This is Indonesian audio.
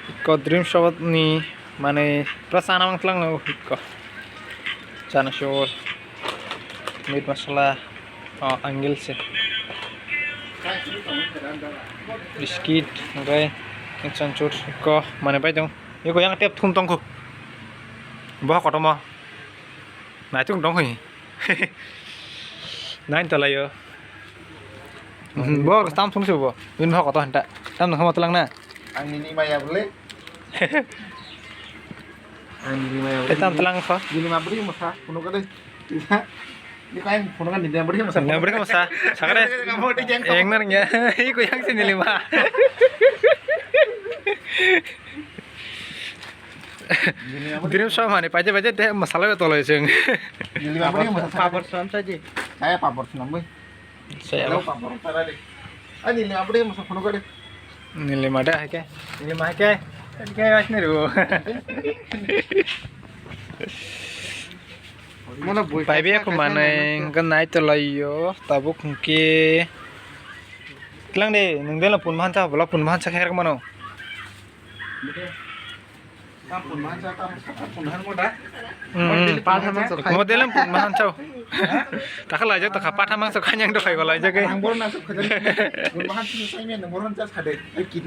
Iko dream shot ni mane prasana mangtlang no iko. Chana shor. Meat masala. Oh, anggil sih. Biscuit, oke. Ini cancur iko mana pai dong. Iko yang tiap thum tong ko. Bawa kotomo. Nah itu dong hoi. Nain talayo. Bawa tam thum sih bawa. Ini bawa kotor hendak. Tam nang kamu tulang na. Ang ini maya beli. Ang ini maya beli. Tam tulang kau. Ini mah beri masa, puno ka deh. Ini kain puno kan di beri masa. Nah mereka masa. Sakare. Kamu di jengkol. Yang nanya. Iko yang sini lima. Dream shot mana? Paje deh masalah betul aja. Ini mah beri masa. Papar suam saja. Saya papor senam boy. Saya Kalau papor pada deh. Ah ini mah beri masa puno ka deh. Ini lima dah ke? Ini lima ke? Kayak macam ni tu. Mana boy? Pai biar aku mana yang kena itu layo, tabuk mungkin. Kelang deh, nunggu lah pun mahan cah, pun mahan cah kaya kemana? Kampun masa kampun han moda. Model pun mahan cah. Tak kalah aja, tak kapat hamang sekarang yang dokai kalau aja ke. Ang boron nasuk kajan. Gun mahan tu saya ni boron jas kade. Ay kidnap